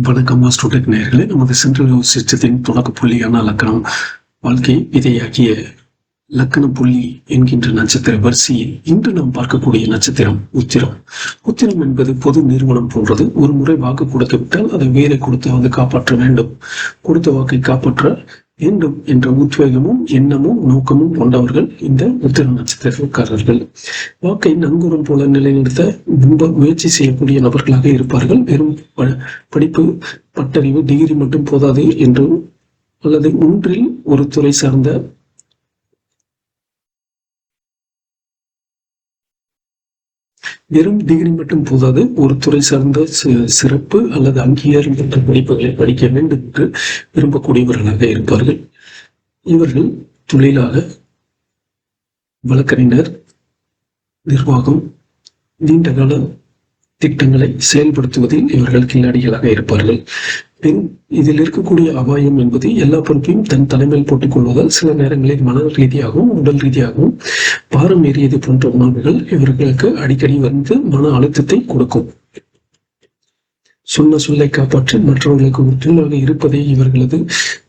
வணக்கம் ஸ்டூடெண்ட் நேயர்களே. நமது சென்ட்ரல் சிஸ்டத்தின் தொடக்க புள்ளியான லக்கணம் வாழ்க்கை விதையாகிய லக்கண புள்ளி என்கின்ற நட்சத்திர வரிசையில் இன்று நாம் பார்க்கக்கூடிய நட்சத்திரம் உத்திரம். உத்திரம் என்பது பொது நிறுவனம் போன்றது. ஒரு முறை வாக்கு கொடுத்து விட்டால் அதை வேலை கொடுத்து காப்பாற்ற வேண்டும். கொடுத்த வாக்கை காப்பாற்ற வேண்டும் என்ற உத்வேகமும் எண்ணமும் நோக்கமும் கொண்டவர்கள் இந்த உத்திர நட்சத்திரக்காரர்கள். வாக்கை நங்கூரம் போல நிலைநிறுத்த ரொம்ப முயற்சி செய்யக்கூடிய நபர்களாக இருப்பார்கள். வெறும் படிப்பு பட்டறிவு டிகிரி மட்டும் போதாது என்றும் அல்லது ஒன்றில் ஒரு துறை சார்ந்த வெறும் டிகிரி மட்டும் போதாது, ஒரு துறை சார்ந்த சிறப்பு அல்லது அங்கீகாரம் என்ற படிப்புகளை படிக்க வேண்டும் என்று விரும்பக்கூடியவர்களாக இருப்பார்கள். இவர்கள் தொழிலாக வழக்கறிஞர், நிர்வாகம், நீண்டகால திட்டங்களை செயல்படுத்துவதில் இவர்கள் கில்லாடிகளாக இருப்பார்கள். பின் இதில் இருக்கக்கூடிய அபாயம் என்பது எல்லா பொறுப்பையும் தன் தலைமையில் போட்டுக் கொள்வதால் சில நேரங்களில் மன ரீதியாகவும் உடல் ரீதியாகவும் பாரம் ஏறியது போன்ற உணர்வுகள் இவர்களுக்கு அடிக்கடி வந்து மன அழுத்தத்தை கொடுக்கும். சொன்ன சொல்லை காப்பாற்றி மற்றவர்களுக்கு ஒற்றுமையாக இருப்பதே இவர்களது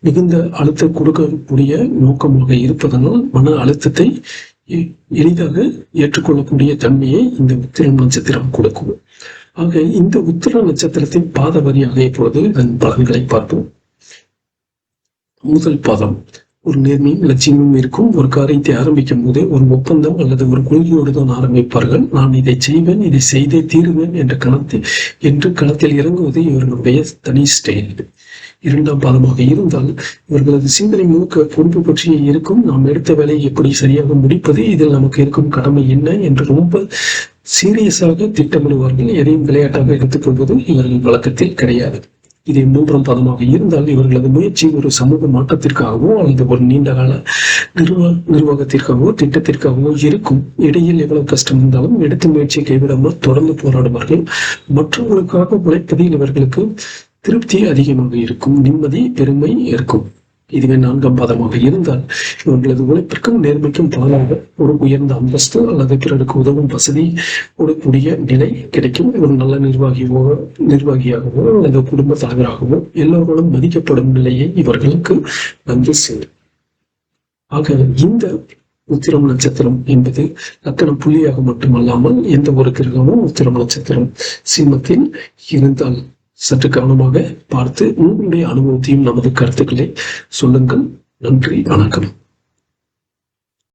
மிகுந்த அழுத்தம் கொடுக்கக்கூடிய நோக்கமாக இருப்பதனால் மன அழுத்தத்தை எளிதாக ஏற்றுக்கொள்ளக்கூடிய தன்மையை இந்த உத்திரம் நட்சத்திரம் கொடுக்கும். ஆக இந்த உத்திர நட்சத்திரத்தின் பாத வரியாக இப்பொழுது இதன் பலன்களை பார்ப்போம். முதல் பாதம் ஒரு நேர்மையும் லட்சியமும் இருக்கும். ஒரு காரியத்தை ஆரம்பிக்கும் போது ஒரு ஒப்பந்தம் அல்லது ஒரு கொள்கையோடு தான் ஆரம்பிப்பார்கள். நான் இதை செய்வேன், இதை செய்தே தீருவேன் என்று களத்தில் இறங்குவது இவர்களுடைய தனி ஸ்டைல். இரண்டாம் பாதமாக இருந்தால் இவர்களது சிந்தனை முழுக்க பொறுப்பு பற்றியே இருக்கும். நாம் எடுத்த வேலையை எப்படி சரியாக முடிப்பது, இதில் நமக்கு இருக்கும் கடமை என்ன என்று ரொம்ப சீரியஸாக திட்டமிடுவார்கள். எதையும் விளையாட்டாக எடுத்துக்கொள்வது இவர்கள் வழக்கத்தில் கிடையாது. இதே மூன்றாம் பாதமாக இருந்தால் இவர்களது முயற்சி ஒரு சமூக மாற்றத்திற்காகவோ அல்லது ஒரு நீண்டகால நிர்வாகத்திற்காகவோ திட்டத்திற்காகவோ இருக்கும். இடையில் எவ்வளவு கஷ்டம் இருந்தாலும் எடுத்த முயற்சியை கைவிடாமல் தொடர்ந்து போராடுவார்கள். மற்றவர்களுக்காக உழைப்பதில் இவர்களுக்கு திருப்தி அதிகமாக இருக்கும், நிம்மதி பெருமை இருக்கும். இதுவே நான்காம் பாதமாக இருந்தால் இவர்களது உழைப்பிற்கும் நேர்மைக்கும் பலனாக ஒரு உயர்ந்த அந்தஸ்து அல்லது பிறருக்கு உதவும் வசதி கூடக்கூடிய நிலை கிடைக்கும். ஒரு நல்ல நிர்வாகியாகவோ அல்லது குடும்ப தலைவராகவோ எல்லோரும் மதிக்கப்படும் நிலையை இவர்களுக்கு வந்து சேரும். ஆக இந்த உத்திரம் நட்சத்திரம் என்பது லக்கண புள்ளியாக மட்டுமல்லாமல் எந்த ஒரு கிரகமும் உத்திரம் நட்சத்திரம் சிம்மத்தில் இருந்தால் சற்று கவனமாக பார்த்து உங்களுடைய அனுபவத்தையும் நமது கருத்துக்களை சொல்லுங்கள். நன்றி, வணக்கம்.